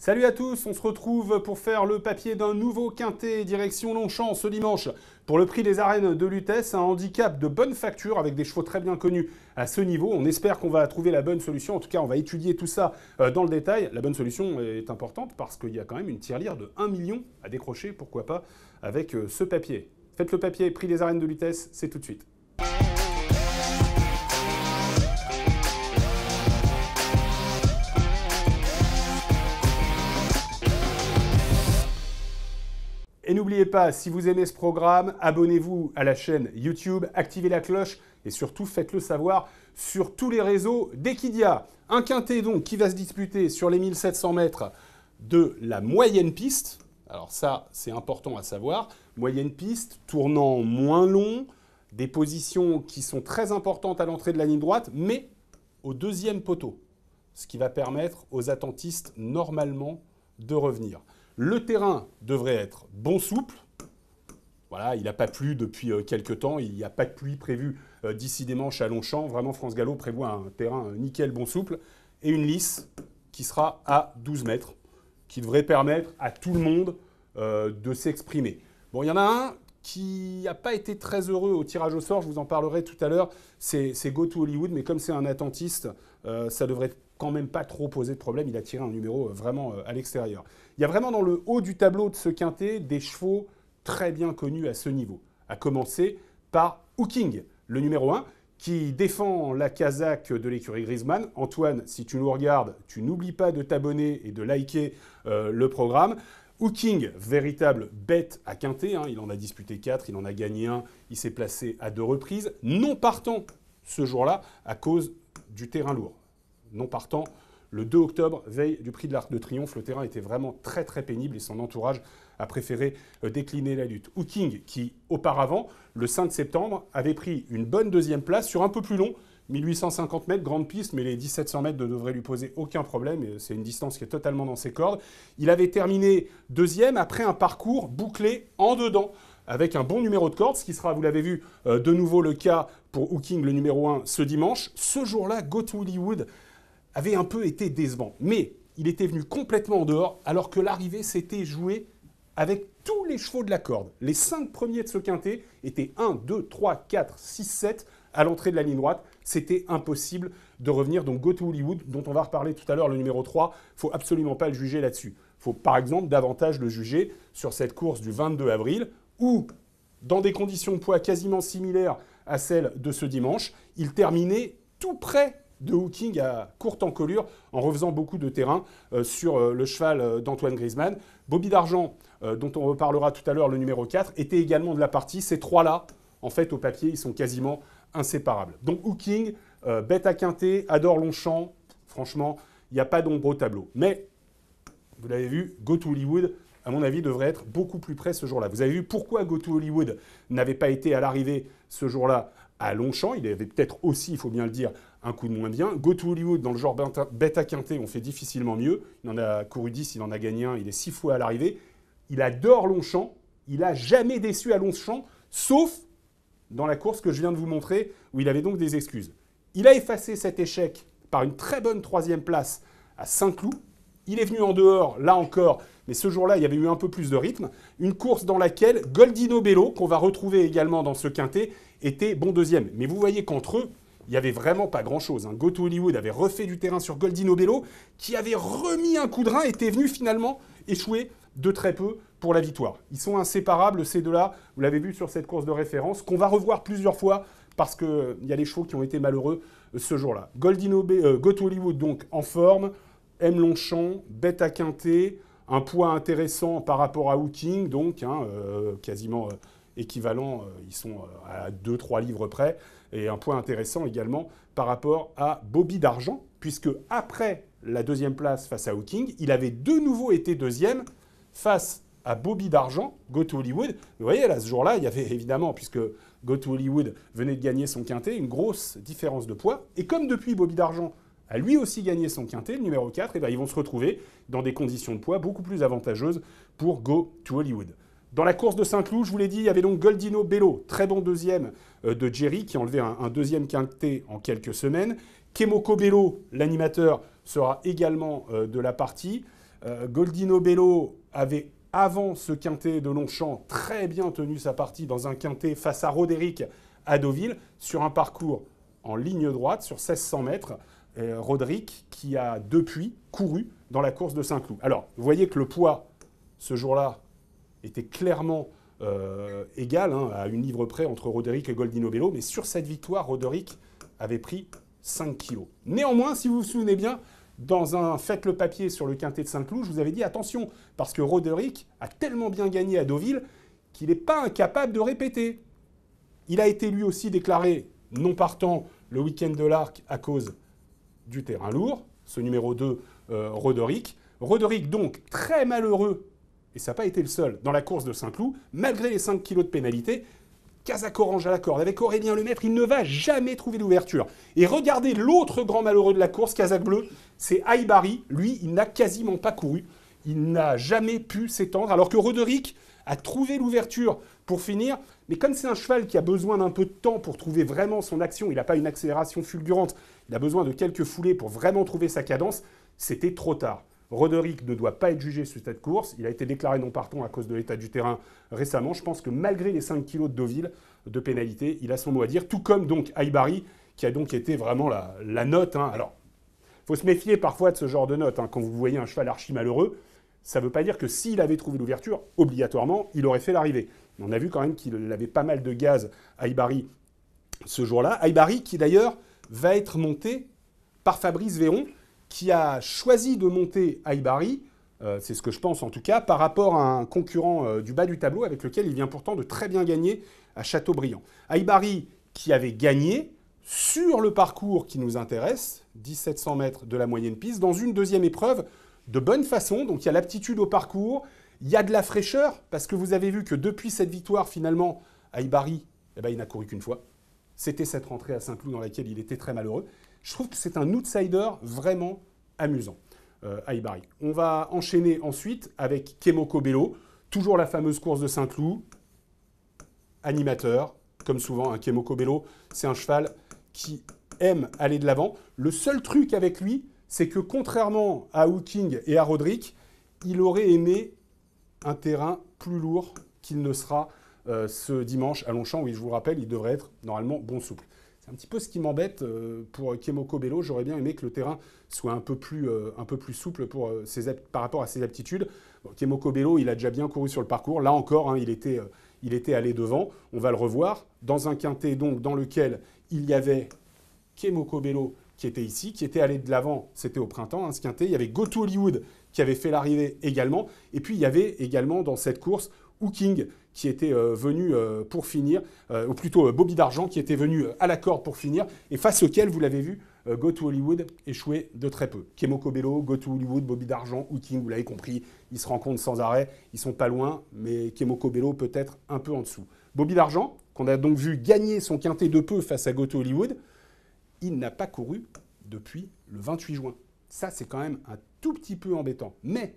Salut à tous, on se retrouve pour faire le papier d'un nouveau quintet direction Longchamp ce dimanche. Pour le prix des arènes de Lutèce, un handicap de bonne facture avec des chevaux très bien connus à ce niveau. On espère qu'on va trouver la bonne solution. En tout cas, on va étudier tout ça dans le détail. La bonne solution est importante parce qu'il y a quand même une tirelire de 1 million à décrocher, pourquoi pas, avec ce papier. Faites le papier, prix des arènes de Lutèce, c'est tout de suite. Et n'oubliez pas, si vous aimez ce programme, abonnez-vous à la chaîne YouTube, activez la cloche et surtout faites-le savoir sur tous les réseaux d'Equidia. Un quintet donc qui va se disputer sur les 1700 mètres de la moyenne piste. Alors ça, c'est important à savoir. Moyenne piste, tournant moins long, des positions qui sont très importantes à l'entrée de la ligne droite, mais au deuxième poteau. Ce qui va permettre aux attentistes normalement de revenir. Le terrain devrait être bon souple. Voilà, il n'a pas plu depuis quelques temps. Il n'y a pas de pluie prévue d'ici dimanche à Longchamp. Vraiment, France Gallo prévoit un terrain nickel, bon souple. Et une lice qui sera à 12 mètres, qui devrait permettre à tout le monde de s'exprimer. Bon, il y en a un qui n'a pas été très heureux au tirage au sort. Je vous en parlerai tout à l'heure. C'est Go to Hollywood. Mais comme c'est un attentiste, ça devrait quand même pas trop poser de problème. Il a tiré un numéro vraiment à l'extérieur. Il y a vraiment dans le haut du tableau de ce quintet des chevaux très bien connus à ce niveau. À commencer par Hooking, le numéro 1, qui défend la casaque de l'écurie Griezmann. Antoine, si tu nous regardes, tu n'oublies pas de t'abonner et de liker le programme. Hooking, véritable bête à quintet. Il en a disputé 4, il en a gagné 1, il s'est placé à 2 reprises. Non partant ce jour-là à cause du terrain lourd. Non partant, le 2 octobre, veille du prix de l'Arc de Triomphe, le terrain était vraiment très très pénible et son entourage a préféré décliner la lutte. Hooking, qui auparavant, le 5 septembre, avait pris une bonne deuxième place sur un peu plus long, 1850 mètres, grande piste, mais les 1700 mètres ne devraient lui poser aucun problème, et c'est une distance qui est totalement dans ses cordes. Il avait terminé deuxième après un parcours bouclé en dedans, avec un bon numéro de corde, ce qui sera, vous l'avez vu, de nouveau le cas pour Hooking, le numéro 1, ce dimanche. Ce jour-là, Go to Hollywood avait un peu été décevant. Mais il était venu complètement en dehors, alors que l'arrivée s'était jouée avec tous les chevaux de la corde. Les 5 premiers de ce quintet étaient 1, 2, 3, 4, 6, 7 à l'entrée de la ligne droite. C'était impossible de revenir. Donc Go to Hollywood, dont on va reparler tout à l'heure, le numéro 3, il ne faut absolument pas le juger là-dessus. Il faut par exemple davantage le juger sur cette course du 22 avril, où, dans des conditions de poids quasiment similaires à celles de ce dimanche, il terminait tout près de Hooking à courte encolure en refaisant beaucoup de terrain sur le cheval d'Antoine Griezmann. Bobby d'Argent, dont on reparlera tout à l'heure, le numéro 4, était également de la partie. Ces trois-là, en fait, au papier, ils sont quasiment inséparables. Donc Hooking, bête à quintet, adore Longchamp. Franchement, il n'y a pas d'ombre au tableau. Mais, vous l'avez vu, Go to Hollywood, à mon avis, devrait être beaucoup plus près ce jour-là. Vous avez vu pourquoi Go to Hollywood n'avait pas été à l'arrivée ce jour-là à Longchamp. Il avait peut-être aussi, il faut bien le dire, un coup de moins bien. Go to Hollywood, dans le genre bête à quintet, on fait difficilement mieux. Il en a couru 10, il en a gagné 1, il est 6 fois à l'arrivée. Il adore Longchamp, il n'a jamais déçu à Longchamp, sauf dans la course que je viens de vous montrer, où il avait donc des excuses. Il a effacé cet échec par une très bonne 3e place à Saint-Cloud. Il est venu en dehors, là encore, mais ce jour-là, il y avait eu un peu plus de rythme. Une course dans laquelle Goldino Bello, qu'on va retrouver également dans ce quintet, était bon deuxième. Mais vous voyez qu'entre eux, il n'y avait vraiment pas grand-chose. Go to Hollywood avait refait du terrain sur Goldino Bello, qui avait remis un coup de rein et était venu finalement échouer de très peu pour la victoire. Ils sont inséparables, ces deux-là. Vous l'avez vu sur cette course de référence, qu'on va revoir plusieurs fois parce qu'il y a des chevaux qui ont été malheureux ce jour-là. Go to Hollywood, donc, en forme, aime Longchamp, bête à quintet, un poids intéressant par rapport à Hooking, donc quasiment équivalent, ils sont à 2-3 livres près, et un poids intéressant également par rapport à Bobby d'Argent, puisque après la 2e place face à Hooking, il avait de nouveau été 2e face à Bobby d'Argent, Go to Hollywood. Vous voyez, là, ce jour-là, il y avait évidemment, puisque Go to Hollywood venait de gagner son quintet, une grosse différence de poids, et comme depuis Bobby d'Argent a lui aussi gagné son quintet, le numéro 4, et bien ils vont se retrouver dans des conditions de poids beaucoup plus avantageuses pour Go to Hollywood. Dans la course de Saint-Cloud, je vous l'ai dit, il y avait donc Goldino Bello, très bon deuxième de Jerry, qui a enlevé un deuxième quintet en quelques semaines. Kemoko Bello, l'animateur, sera également de la partie. Goldino Bello avait, avant ce quintet de Longchamp, très bien tenu sa partie dans un quintet face à Roderick à Deauville, sur un parcours en ligne droite, sur 1600 mètres. Roderick qui a depuis couru dans la course de Saint-Cloud. Alors, vous voyez que le poids, ce jour-là, était clairement égal, hein, à une livre près entre Roderick et Goldino Bello, mais sur cette victoire, Roderick avait pris 5 kilos. Néanmoins, si vous vous souvenez bien, dans un Faites le papier sur le quintet de Saint-Cloud, je vous avais dit attention, parce que Roderick a tellement bien gagné à Deauville qu'il n'est pas incapable de répéter. Il a été lui aussi déclaré non partant le week-end de l'Arc à cause du terrain lourd, ce numéro 2, Roderick. Roderick, donc, très malheureux, et ça n'a pas été le seul, dans la course de Saint-Cloud, malgré les 5 kilos de pénalité. Casac Orange à la corde, avec Aurélien Lemaître, il ne va jamais trouver l'ouverture. Et regardez l'autre grand malheureux de la course, Casac Bleu, c'est Aibari. Lui, il n'a quasiment pas couru. Il n'a jamais pu s'étendre, alors que Roderick a trouvé l'ouverture pour finir. Mais comme c'est un cheval qui a besoin d'un peu de temps pour trouver vraiment son action, il n'a pas une accélération fulgurante, il a besoin de quelques foulées pour vraiment trouver sa cadence, c'était trop tard. Roderick ne doit pas être jugé sur cette course. Il a été déclaré non partant à cause de l'état du terrain récemment. Je pense que malgré les 5 kilos de Deauville de pénalité, il a son mot à dire. Tout comme donc Aibari, qui a donc été vraiment la note. Hein. Alors, il faut se méfier parfois de ce genre de note. Hein. Quand vous voyez un cheval archi malheureux, ça ne veut pas dire que s'il avait trouvé l'ouverture, obligatoirement, il aurait fait l'arrivée. On a vu quand même qu'il avait pas mal de gaz, Aibari, ce jour-là. Aibari qui d'ailleurs va être monté par Fabrice Véron, qui a choisi de monter Aibari, c'est ce que je pense en tout cas, par rapport à un concurrent du bas du tableau avec lequel il vient pourtant de très bien gagner à Châteaubriand. Aibari qui avait gagné sur le parcours qui nous intéresse, 1700 mètres de la moyenne piste, dans une deuxième épreuve de bonne façon. Donc il y a l'aptitude au parcours, il y a de la fraîcheur, parce que vous avez vu que depuis cette victoire, finalement, Aibari, il n'a couru qu'une fois. C'était cette rentrée à Saint-Cloud dans laquelle il était très malheureux. Je trouve que c'est un outsider vraiment amusant, Aibari. On va enchaîner ensuite avec Kemoko Bello, toujours la fameuse course de Saint-Cloud, animateur, comme souvent, un Kemoko Bello, c'est un cheval qui aime aller de l'avant. Le seul truc avec lui, c'est que contrairement à Hooking et à Roderick, il aurait aimé un terrain plus lourd qu'il ne sera ce dimanche à Longchamp, où je vous rappelle, il devrait être normalement bon souple. C'est un petit peu ce qui m'embête pour Kemoko Bello. J'aurais bien aimé que le terrain soit un peu plus souple par rapport à ses aptitudes. Bon, Kemoko Bello, il a déjà bien couru sur le parcours. Là encore, hein, il était allé devant. On va le revoir. Dans un quintet donc, dans lequel il y avait Kemoko Bello qui était ici, qui était allé de l'avant, c'était au printemps, hein, ce quintet. Il y avait Go to Hollywood qui avait fait l'arrivée également. Et puis il y avait également dans cette course Hooking qui était venu pour finir, ou plutôt Bobby d'Argent qui était venu à la corde pour finir, et face auquel, vous l'avez vu, Go to Hollywood échouait de très peu. Kemoko Bello, Go to Hollywood, Bobby d'Argent, Hooking, vous l'avez compris, ils se rencontrent sans arrêt, ils sont pas loin, mais Kemoko Bello peut-être un peu en dessous. Bobby d'Argent, qu'on a donc vu gagner son quintet de peu face à Go to Hollywood, il n'a pas couru depuis le 28 juin. Ça, c'est quand même un tout petit peu embêtant. Mais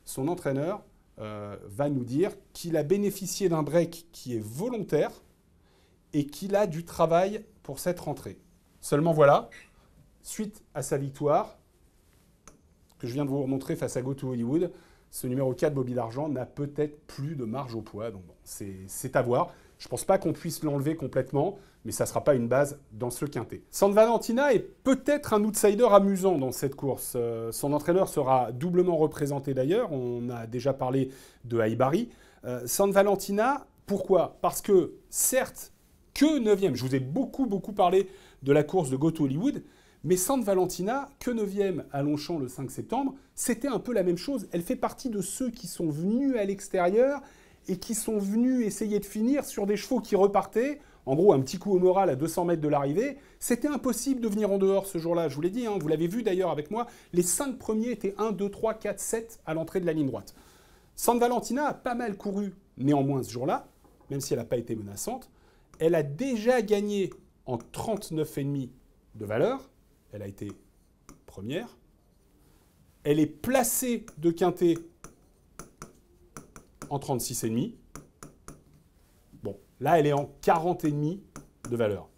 son entraîneur va nous dire qu'il a bénéficié d'un break qui est volontaire et qu'il a du travail pour cette rentrée. Seulement voilà, suite à sa victoire, que je viens de vous remontrer face à Go to Hollywood, ce numéro 4, Bobby d'Argent, n'a peut-être plus de marge au poids. Donc bon, c'est à voir. Je ne pense pas qu'on puisse l'enlever complètement, mais ça ne sera pas une base dans ce quintet. San Valentina est peut-être un outsider amusant dans cette course. Son entraîneur sera doublement représenté d'ailleurs. On a déjà parlé de Aibari. San Valentina, pourquoi ? Parce que, certes, que 9e. Je vous ai beaucoup parlé de la course de Go to Hollywood, mais San Valentina, que 9e à Longchamp le 5 septembre, c'était un peu la même chose. Elle fait partie de ceux qui sont venus à l'extérieur et qui sont venus essayer de finir sur des chevaux qui repartaient. En gros, un petit coup au moral à 200 mètres de l'arrivée. C'était impossible de venir en dehors ce jour-là, je vous l'ai dit, hein, vous l'avez vu d'ailleurs avec moi. Les 5 premiers étaient 1, 2, 3, 4, 7 à l'entrée de la ligne droite. San Valentina a pas mal couru néanmoins ce jour-là, même si elle n'a pas été menaçante. Elle a déjà gagné en 39,5 de valeur. Elle a été première. Elle est placée de quintet en 36,5. Bon, là, elle est en 40,5 de valeur.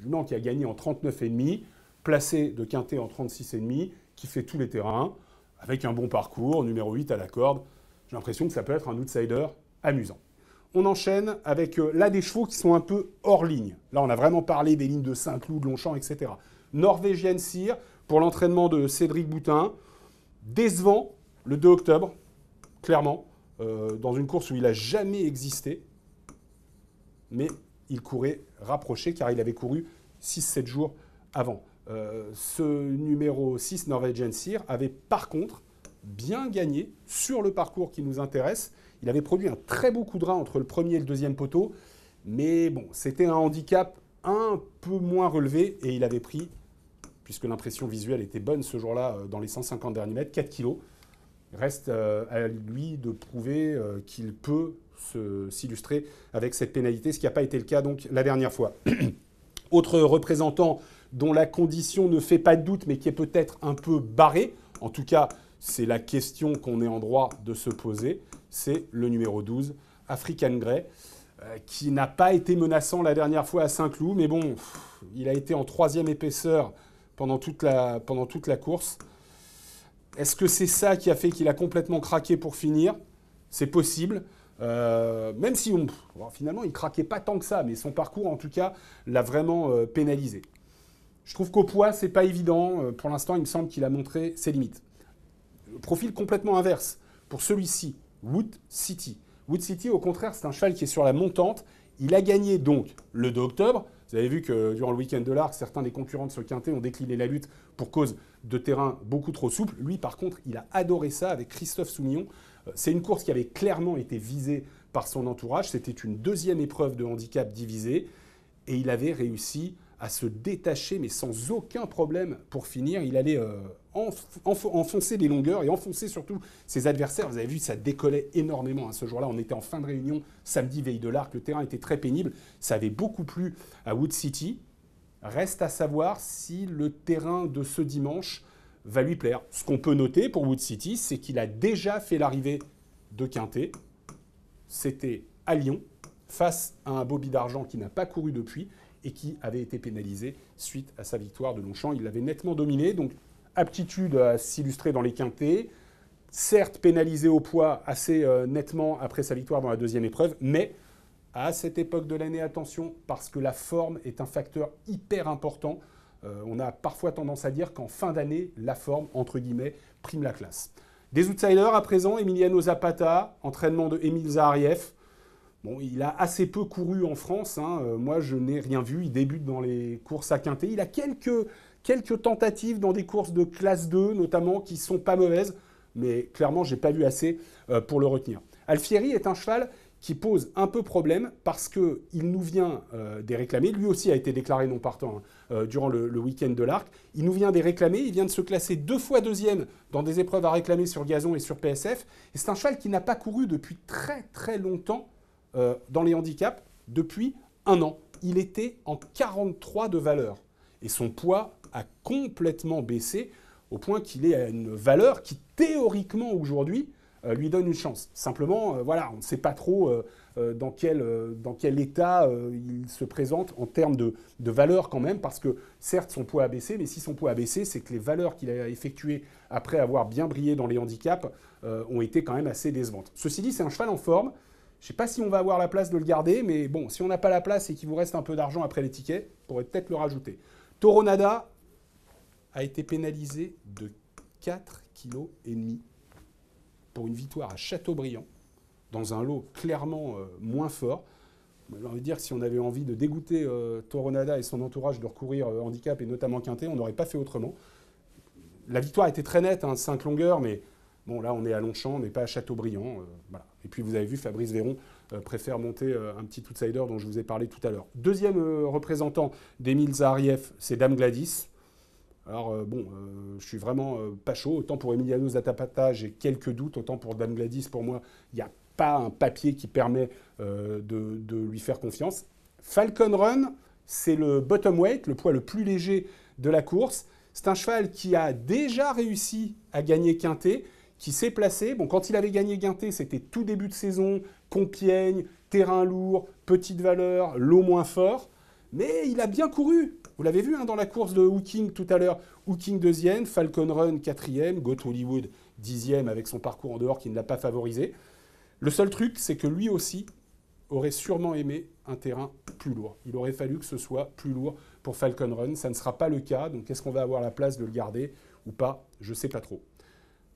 Jument qui a gagné en 39,5, placé de quintet en 36,5, qui fait tous les terrains. avec un bon parcours, numéro 8 à la corde. J'ai l'impression que ça peut être un outsider amusant. On enchaîne avec là des chevaux qui sont un peu hors ligne. Là, on a vraiment parlé des lignes de Saint-Cloud, de Longchamp, etc. Norvégienne Cire pour l'entraînement de Cédric Boutin. Décevant le 2 octobre, clairement, dans une course où il n'a jamais existé. Mais il courait rapproché car il avait couru 6-7 jours avant. Ce numéro 6, Norwegian Cire, avait par contre bien gagné sur le parcours qui nous intéresse. Il avait produit un très beau coup de rein entre le premier et le deuxième poteau, mais bon, c'était un handicap un peu moins relevé et il avait pris, puisque l'impression visuelle était bonne ce jour-là, dans les 150 derniers mètres, 4 kilos. Reste à lui de prouver qu'il peut s'illustrer avec cette pénalité, ce qui n'a pas été le cas donc la dernière fois. Autre représentant dont la condition ne fait pas de doute, mais qui est peut-être un peu barré, en tout cas, c'est la question qu'on est en droit de se poser, c'est le numéro 12, African Grey, qui n'a pas été menaçant la dernière fois à Saint-Cloud, mais bon, il a été en 3e épaisseur pendant toute la course. Est-ce que c'est ça qui a fait qu'il a complètement craqué pour finir? C'est possible. Même si finalement il ne craquait pas tant que ça, mais son parcours en tout cas l'a vraiment pénalisé. Je trouve qu'au poids, c'est pas évident. Pour l'instant, il me semble qu'il a montré ses limites. Le profil complètement inverse pour celui-ci, Wood City. Wood City, au contraire, c'est un cheval qui est sur la montante. Il a gagné donc le 2 octobre. Vous avez vu que durant le week-end de l'Arc, certains des concurrents de ce quintet ont décliné la lutte pour cause de terrain beaucoup trop souple. Lui, par contre, il a adoré ça avec Christophe Soumillon. C'est une course qui avait clairement été visée par son entourage. C'était une 2e épreuve de handicap divisé. Et il avait réussi à se détacher, mais sans aucun problème pour finir. Il allait enfoncer les longueurs et enfoncer surtout ses adversaires. Vous avez vu, ça décollait énormément. Ce jour-là, on était en fin de réunion, samedi, veille de l'Arc. Le terrain était très pénible. Ça avait beaucoup plu à Wood City. Reste à savoir si le terrain de ce dimanche va lui plaire. Ce qu'on peut noter pour Wood City, c'est qu'il a déjà fait l'arrivée de quintet. C'était à Lyon, face à un Bobby d'Argent qui n'a pas couru depuis et qui avait été pénalisé suite à sa victoire de Longchamp. Il l'avait nettement dominé, donc aptitude à s'illustrer dans les quintets, certes pénalisé au poids assez nettement après sa victoire dans la 2e épreuve, mais à cette époque de l'année, attention, parce que la forme est un facteur hyper important. On a parfois tendance à dire qu'en fin d'année, la forme, entre guillemets, prime la classe. Des outsiders à présent, Emiliano Zapata, entraînement de Émile Zahariev. Bon, il a assez peu couru en France. Moi, je n'ai rien vu. Il débute dans les courses à quintet. Il a quelques tentatives dans des courses de classe 2, notamment, qui ne sont pas mauvaises. Mais clairement, je n'ai pas vu assez pour le retenir. Alfieri est un cheval qui pose un peu problème parce qu'il nous vient des réclamés. Lui aussi a été déclaré non partant durant le week-end de l'Arc. Il nous vient des réclamés. Il vient de se classer 2 fois 2e dans des épreuves à réclamer sur gazon et sur PSF. Et c'est un cheval qui n'a pas couru depuis très très longtemps dans les handicaps, depuis 1 an. Il était en 43 de valeur. Et son poids a complètement baissé au point qu'il est à une valeur qui, théoriquement, aujourd'hui, lui donne une chance. Simplement, voilà, on ne sait pas trop dans quel état il se présente en termes de valeur quand même, parce que certes, son poids a baissé, mais si son poids a baissé, c'est que les valeurs qu'il a effectuées après avoir bien brillé dans les handicaps ont été quand même assez décevantes. Ceci dit, c'est un cheval en forme. Je ne sais pas si on va avoir la place de le garder, mais bon, si on n'a pas la place et qu'il vous reste un peu d'argent après les tickets, on pourrait peut-être le rajouter. Toronada a été pénalisé de 4,5 kg pour une victoire à Châteaubriand, dans un lot clairement moins fort. J'ai envie de dire que si on avait envie de dégoûter Toronada et son entourage de recourir handicap et notamment quintet, on n'aurait pas fait autrement. La victoire était très nette, 5 longueurs, mais bon, là, on est à Longchamp, on n'est pas à Châteaubriand. Voilà. Et puis, vous avez vu, Fabrice Véron préfère monter un petit outsider dont je vous ai parlé tout à l'heure. Deuxième représentant d'Émile Zahariev, c'est Dame Gladys. Alors, je suis vraiment pas chaud. Autant pour Emiliano Zapata, j'ai quelques doutes. Autant pour Dame Gladys, pour moi, il n'y a pas un papier qui permet de lui faire confiance. Falcon Run, c'est le bottom weight, le poids le plus léger de la course. C'est un cheval qui a déjà réussi à gagner quintet, qui s'est placé. Bon, quand il avait gagné quintet, c'était tout début de saison, Compiègne, terrain lourd, petite valeur, lot moins fort. Mais il a bien couru. Vous l'avez vu dans la course de Hooking tout à l'heure. Hooking 2e, Falcon Run 4e, Goat Hollywood 10e avec son parcours en dehors qui ne l'a pas favorisé. Le seul truc, c'est que lui aussi aurait sûrement aimé un terrain plus lourd. Il aurait fallu que ce soit plus lourd pour Falcon Run. Ça ne sera pas le cas. Donc, est-ce qu'on va avoir la place de le garder ou pas? Je ne sais pas trop.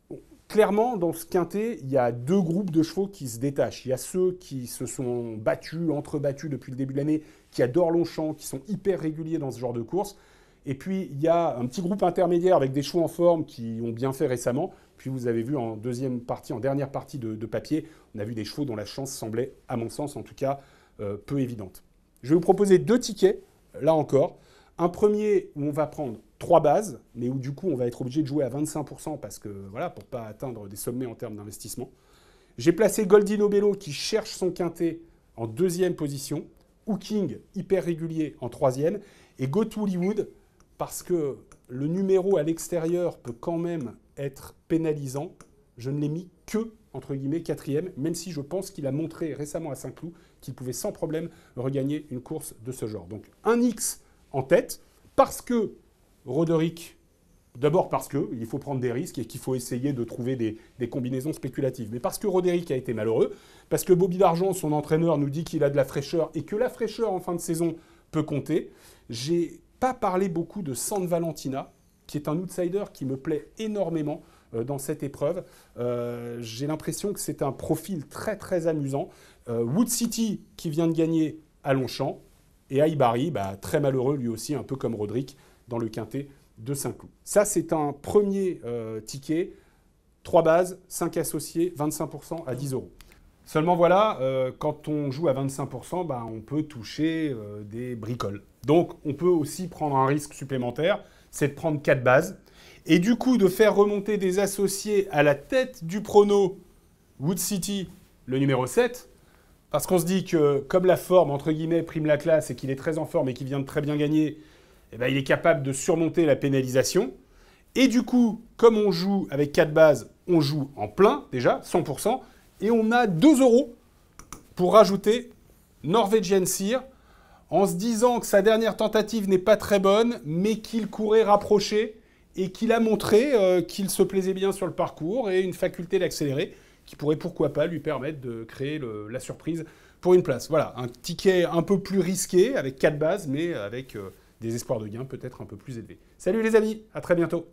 Bon, clairement, dans ce quintet, il y a deux groupes de chevaux qui se détachent. Il y a ceux qui se sont battus, entrebattus depuis le début de l'année, qui adorent Longchamp, qui sont hyper réguliers dans ce genre de course. Et puis, il y a un petit groupe intermédiaire avec des chevaux en forme qui ont bien fait récemment. Puis, vous avez vu en dernière partie de papier, on a vu des chevaux dont la chance semblait, à mon sens en tout cas, peu évidente. Je vais vous proposer deux tickets, là encore. Un premier où on va prendre 3 bases, mais où du coup, on va être obligé de jouer à 25% parce que, voilà, pour ne pas atteindre des sommets en termes d'investissement. J'ai placé Goldino Bello qui cherche son quintet en 2e position. Hooking, hyper régulier, en 3e. Et Go to Hollywood, parce que le numéro à l'extérieur peut quand même être pénalisant. Je ne l'ai mis que, entre guillemets, 4e, même si je pense qu'il a montré récemment à Saint-Cloud qu'il pouvait sans problème regagner une course de ce genre. Donc un X en tête, parce que Roderick, d'abord parce qu'il faut prendre des risques et qu'il faut essayer de trouver des combinaisons spéculatives, mais parce que Roderick a été malheureux, parce que Bobby Dargent, son entraîneur, nous dit qu'il a de la fraîcheur et que la fraîcheur en fin de saison peut compter. J'ai pas parlé beaucoup de San Valentina, qui est un outsider qui me plaît énormément dans cette épreuve. J'ai l'impression que c'est un profil très très amusant. Wood City qui vient de gagner à Longchamp et Aibari, très malheureux lui aussi, un peu comme Roderick dans le quintet de Saint-Cloud. Ça c'est un premier ticket, 3 bases, 5 associés, 25% à 10 €. Seulement voilà, quand on joue à 25%, on peut toucher des bricoles. Donc on peut aussi prendre un risque supplémentaire, c'est de prendre 4 bases. Et du coup, de faire remonter des associés à la tête du prono Wood City, le numéro 7, parce qu'on se dit que, comme la forme, entre guillemets, prime la classe et qu'il est très en forme et qu'il vient de très bien gagner, il est capable de surmonter la pénalisation. Et du coup, comme on joue avec 4 bases, on joue en plein, déjà, 100%, et on a 2 € pour rajouter Norwegian Sear, en se disant que sa dernière tentative n'est pas très bonne, mais qu'il courait rapproché, et qu'il a montré qu'il se plaisait bien sur le parcours et une faculté d'accélérer qui pourrait pourquoi pas lui permettre de créer la surprise pour une place. Voilà, un ticket un peu plus risqué avec 4 bases mais avec des espoirs de gain peut-être un peu plus élevés. Salut les amis, à très bientôt.